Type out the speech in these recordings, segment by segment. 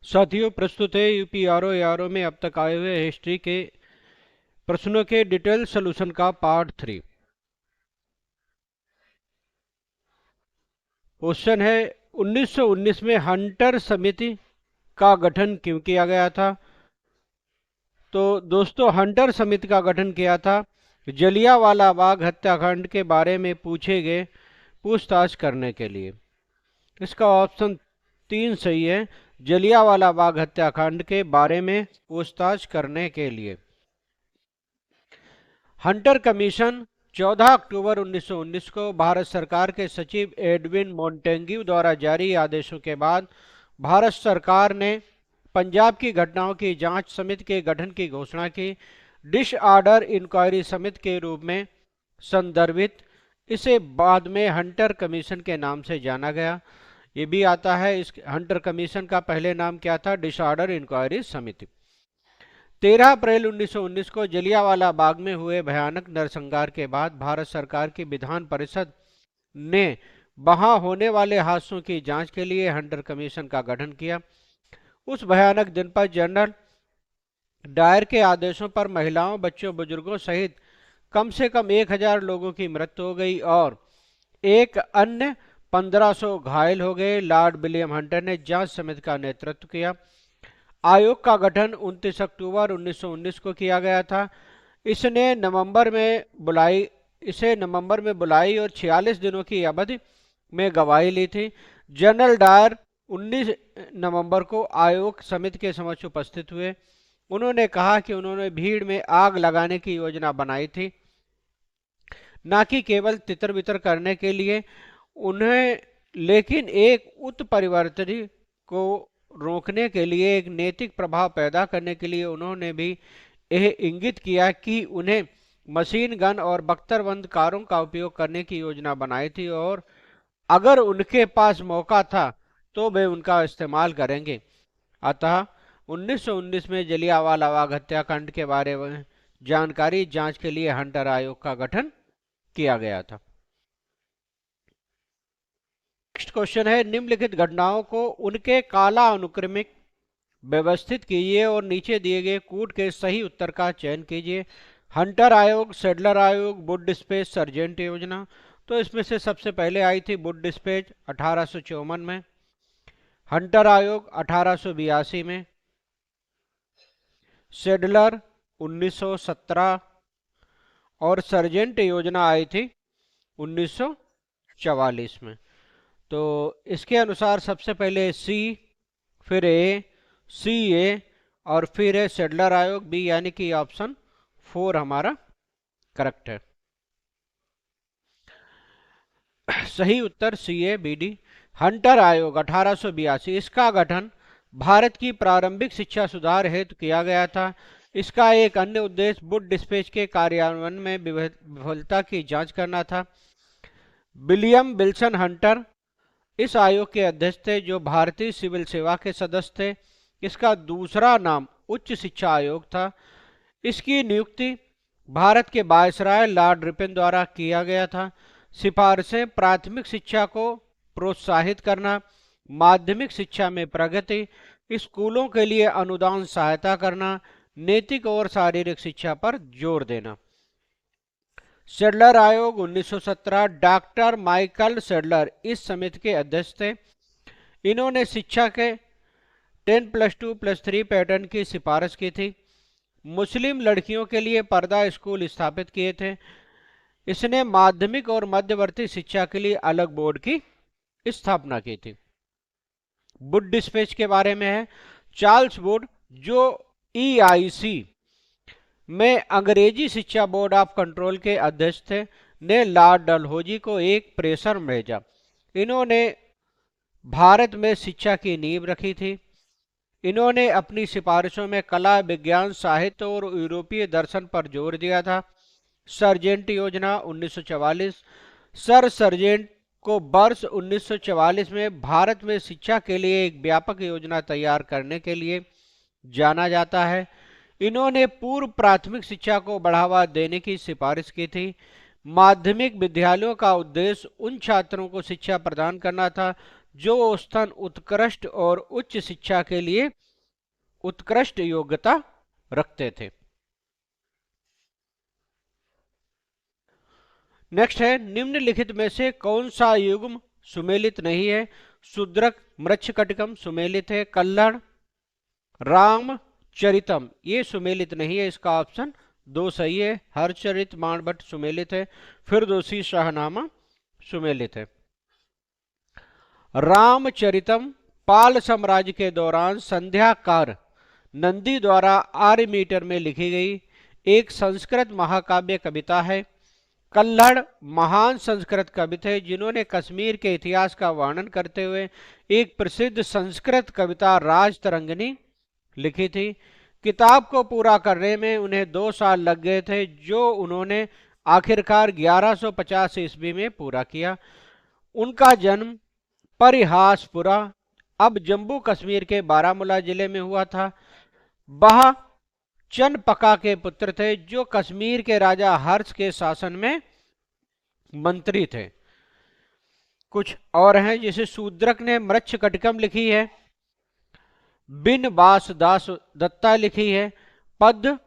साथियों, प्रस्तुत है यूपीआरओ यारो में अब तक आए हुए हिस्ट्री के प्रश्नों के डिटेल सॉल्यूशन का पार्ट 3। क्वेश्चन है 1919 में हंटर समिति का गठन क्यों किया गया था। तो दोस्तों, हंटर समिति का गठन किया था जलियांवाला बाग हत्याकांड के बारे में पूछे गए पूछताछ करने के लिए। इसका ऑप्शन 3 सही है, जलियांवाला बाग हत्याकांड के बारे में पूछताछ करने के लिए। हंटर कमीशन 14 अक्टूबर 1919 को भारत सरकार के सचिव एडविन मोंटेग्यू द्वारा जारी आदेशों के बाद भारत सरकार ने पंजाब की घटनाओं की जांच समिति के गठन की घोषणा की। डिसऑर्डर इंक्वायरी समिति के रूप में संदर्भित इसे बाद में हंटर कमीशन के नाम से जाना गया। ये भी आता है, इस हंटर कमीशन का पहले नाम क्या था? डिसऑर्डर इंक्वायरी समिति। 13 अप्रैल 1919 को जलियांवाला बाग में हुए भयानक नरसंहार के बाद भारत सरकार की विधान परिषद ने वहां होने वाले हादसों की जांच के लिए हंटर कमीशन का गठन किया। उस भयानक दिन पर जनरल डायर के आदेशों पर महिलाओं, बच्चों, बुजुर्गों सहित कम से कम 1000 लोगों की मृत्यु हो गई और एक अन्य 1500 घायल हो गए। लॉर्ड विलियम हंटर ने जांच समिति का नेतृत्व किया। आयोग का गठन 29 अक्टूबर 1919 को किया गया था। इसे नवंबर में बुलाई और 46 दिनों की अवधि में गवाही ली थी। जनरल डायर 19 नवंबर को आयोग समिति के समक्ष उपस्थित हुए। उन्होंने कहा कि उन्होंने भीड़ में आग लगाने की योजना बनाई थी, न कि केवल तितर बितर करने के लिए उन्हें, लेकिन एक उत्परिवर्तनी को रोकने के लिए, एक नैतिक प्रभाव पैदा करने के लिए। उन्होंने भी यह इंगित किया कि उन्हें मशीन गन और बख्तरबंद कारों का उपयोग करने की योजना बनाई थी और अगर उनके पास मौका था तो वे उनका इस्तेमाल करेंगे। अतः 1919 में जलियांवाला बाग हत्याकांड के बारे में जानकारी जांच के लिए हंटर आयोग का गठन किया गया था। नेक्स्ट क्वेश्चन है, निम्नलिखित घटनाओं को उनके काला अनुक्रमिक व्यवस्थित कीजिए और नीचे दिए गए कूट के सही उत्तर का चयन कीजिए। हंटर आयोग, सेडलर आयोग, वुड डिस्पैच, सर्जेंट योजना। तो इसमें से सबसे पहले आई थी वुड डिस्पैच 1854 में, हंटर आयोग 1882 में, सेडलर 1917 और सर्जेंट योजना आई थी 1944 में। तो इसके अनुसार सबसे पहले सी, फिर ए, सी ए और फिर है सेडलर आयोग बी, यानी कि ऑप्शन 4 हमारा करेक्ट है। सही उत्तर सी ए बी डी। हंटर आयोग 1882, इसका गठन भारत की प्रारंभिक शिक्षा सुधार हेतु किया गया था। इसका एक अन्य उद्देश्य वुड डिस्पैच के कार्यान्वयन में विफलता की जांच करना था। विलियम विल्सन हंटर इस आयोग के अध्यक्ष थे, जो भारतीय सिविल सेवा के सदस्य थे। इसका दूसरा नाम उच्च शिक्षा आयोग था। इसकी नियुक्ति भारत के वायसराय लॉर्ड रिपन द्वारा किया गया था। सिफारिशें प्राथमिक शिक्षा को प्रोत्साहित करना, माध्यमिक शिक्षा में प्रगति, स्कूलों के लिए अनुदान सहायता करना, नैतिक और शारीरिक शिक्षा पर जोर देना। सेडलर आयोग 1917, डॉक्टर माइकल सेडलर इस समिति के अध्यक्ष थे। इन्होंने शिक्षा के 10+2+3 पैटर्न की सिफारिश की थी। मुस्लिम लड़कियों के लिए पर्दा स्कूल स्थापित किए थे। इसने माध्यमिक और मध्यवर्ती शिक्षा के लिए अलग बोर्ड की स्थापना की थी। वुड डिस्पैच के बारे में है, चार्ल्स वुड, जो EIC में अंग्रेजी शिक्षा बोर्ड ऑफ कंट्रोल के अध्यक्ष थे, ने लॉर्ड डलहौजी को एक प्रेशर भेजा। इन्होंने भारत में शिक्षा की नींव रखी थी। इन्होंने अपनी सिफारिशों में कला, विज्ञान, साहित्य और यूरोपीय दर्शन पर जोर दिया था। सर्जेंट योजना 1944, सर सर्जेंट को वर्ष 1944 में भारत में शिक्षा के लिए एक व्यापक योजना तैयार करने के लिए जाना जाता है। इन्होंने पूर्व प्राथमिक शिक्षा को बढ़ावा देने की सिफारिश की थी। माध्यमिक विद्यालयों का उद्देश्य उन छात्रों को शिक्षा प्रदान करना था जो औसतन उत्कृष्ट और उच्च शिक्षा के लिए उत्कृष्ट योग्यता रखते थे। नेक्स्ट है, निम्नलिखित में से कौन सा युग्म सुमेलित नहीं है? शूद्रक, मृच्छकटिकम सुमेलित है। कल्हड़, रामचरितम ये सुमेलित नहीं है, इसका ऑप्शन 2 सही है। हरचरित माणभट्ट सुमेलित है। फिरदौसी शाहनामा सुमेलित है। रामचरितम पाल साम्राज्य के दौरान संध्याकार नंदी द्वारा आर्य मीटर में लिखी गई एक संस्कृत महाकाव्य कविता है। कल्हड़ महान संस्कृत कवि थे जिन्होंने कश्मीर के इतिहास का वर्णन करते हुए एक प्रसिद्ध संस्कृत कविता राजतरंगिणी लिखी थी। किताब को पूरा करने में उन्हें 2 साल लग गए थे, जो उन्होंने आखिरकार 1150 ईस्वी में पूरा किया। उनका जन्म परिहासपुरा, अब जम्मू कश्मीर के बारामूला जिले में हुआ था। वह चनपका के पुत्र थे, जो कश्मीर के राजा हर्ष के शासन में मंत्री थे। कुछ और हैं, जैसे शूद्रक ने मृच्छकटिकम लिखी है, बिन बास दास दत्ता लिखी है, पद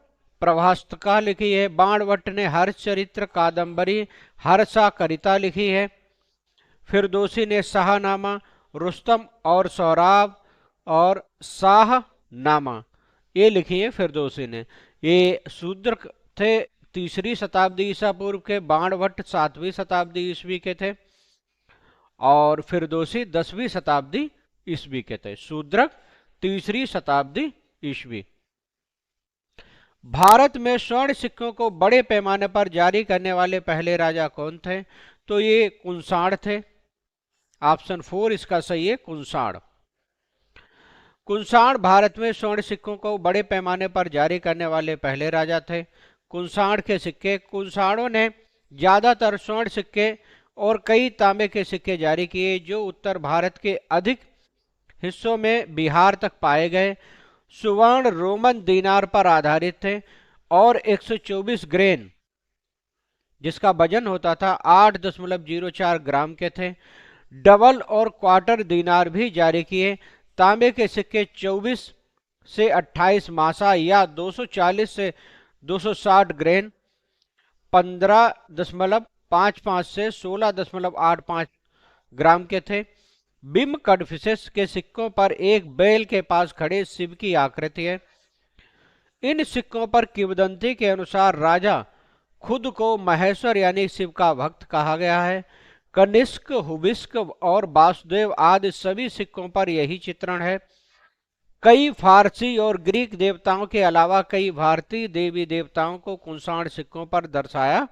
प्रभास्तका लिखी है, बाणभट्ट ने हर्षचरित्र कादंबरी हर्षा करिता लिखी है, फिरदौसी ने शाहनामा, रुस्तम और सौराब और शाहनामा ये लिखी है फिरदौसी ने। ये शूद्रक थे 3री शताब्दी ईसा पूर्व के, बाणभट्ट 7वीं शताब्दी ईस्वी के थे और फिरदौसी 10वीं शताब्दी ईस्वी के थे। शूद्रक 3री शताब्दी ईस्वी। भारत में स्वर्ण सिक्कों को बड़े पैमाने पर जारी करने वाले पहले राजा कौन थे? तो ये कुंसाण थे। ऑप्शन 4 इसका सही है, कुंसाण। कुंसाण भारत में स्वर्ण सिक्कों को बड़े पैमाने पर जारी करने वाले पहले राजा थे। कुंसाण के सिक्के, कुंसाणों ने ज्यादातर स्वर्ण सिक्के और कई तांबे के सिक्के जारी किए, जो उत्तर भारत के अधिक हिस्सों में बिहार तक पाए गए। सुवर्ण रोमन दीनार पर आधारित थे और 124 ग्रेन, जिसका वजन होता था 8.04 ग्राम के थे। डबल और क्वार्टर दीनार भी जारी किए। तांबे के सिक्के 24 से 28 मासा या 240 से 260 ग्रेन, 15.55 से 16.85 ग्राम के थे। बिम कडफिसेस के सिक्कों पर एक बैल के पास खड़े शिव की आकृति है। इन सिक्कों पर किंवदंती के अनुसार राजा खुद को महेश्वर यानी शिव का भक्त कहा गया है। कनिष्क, हुबिस्क और वासुदेव आदि सभी सिक्कों पर यही चित्रण है। कई फारसी और ग्रीक देवताओं के अलावा कई भारतीय देवी देवताओं को कुंसाण सिक्कों पर दर्शाया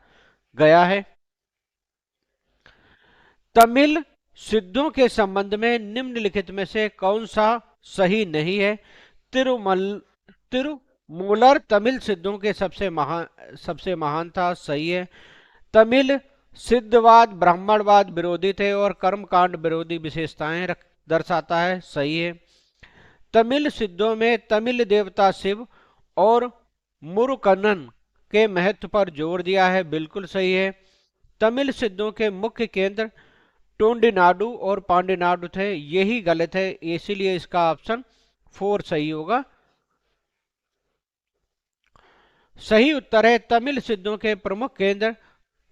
गया है। तमिल सिद्धों के संबंध में निम्नलिखित में से कौन सा सही नहीं है? तिरुमूलर तमिल सिद्धों के सबसे महान था, सही है। तमिल सिद्धवाद ब्राह्मणवाद विरोधी थे और कर्मकांड विरोधी विशेषताएं दर्शाता है, सही है। तमिल सिद्धों में तमिल देवता शिव और मुरुकन्नन के महत्व पर जोर दिया है, बिल्कुल सही है। तमिल सिद्धों के मुख्य केंद्र टोंडिनाडु और पांडिनाडु थे, यही गलत है, इसीलिए इसका ऑप्शन 4 सही होगा। सही उत्तर है तमिल सिद्धों के प्रमुख केंद्र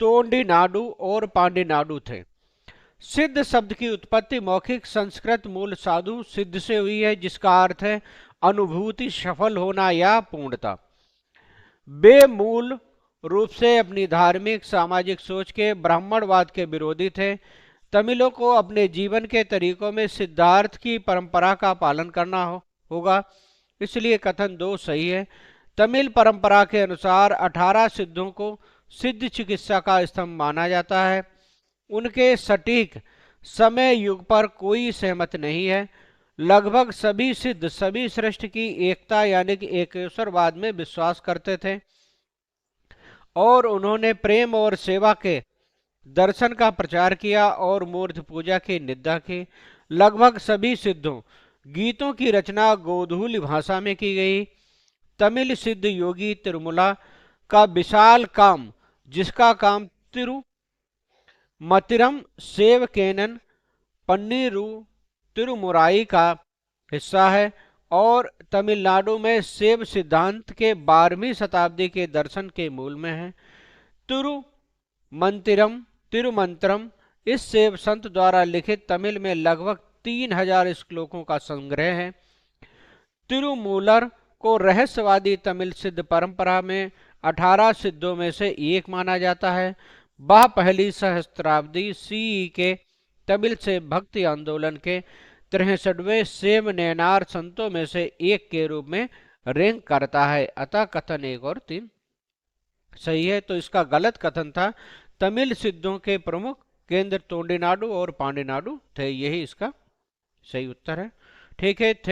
टोंडिनाडु और पांडिनाडु थे। सिद्ध शब्द की उत्पत्ति मौखिक संस्कृत मूल साधु सिद्ध से हुई है, जिसका अर्थ है अनुभूति, सफल होना या पूर्णता। वे मूल रूप से अपनी धार्मिक सामाजिक सोच के ब्राह्मणवाद के विरोधी थे। तमिलों को अपने जीवन के तरीकों में सिद्धार्थ की परंपरा का पालन करना होगा, इसलिए कथन 2 सही है। तमिल परंपरा के अनुसार 18 सिद्धों को सिद्ध चिकित्सा का स्तंभ माना जाता है। उनके सटीक समय युग पर कोई सहमत नहीं है। लगभग सभी सिद्ध सभी श्रेष्ठ की एकता यानी कि एकेश्वरवाद में विश्वास करते थे और उन्होंने प्रेम और सेवा के दर्शन का प्रचार किया और मूर्ति पूजा की निंदा की। लगभग सभी सिद्धों गीतों की रचना गोधूली भाषा में की गई। तमिल सिद्ध योगी तिरुमला का विशाल काम, जिसका काम तिरुमतिरम सेवकेनन पन्नीरू तिरुमुराई का हिस्सा है और तमिलनाडु में शैव सिद्धांत के 12वीं शताब्दी के दर्शन के मूल में है। तिरुमंत्रम इस शैव संत द्वारा लिखित तमिल में लगभग 3000 श्लोकों का संग्रह है। तिरुमूलर को रहस्यवादी तमिल सिद्ध परंपरा में 18 सिद्धों में से एक माना जाता है। वह पहली सहस्त्राब्दी सीई के तमिल से भक्ति आंदोलन के 63वें शैव नैनार संतों में से एक के रूप में रैंक करता है। अतः कथन 1 और 3 सही है। तो इसका गलत कथन था, तमिल सिद्धों के प्रमुख केंद्र तोंडिनाडु और पांडिनाडु थे। यही इसका सही उत्तर है। ठीक है, थैंक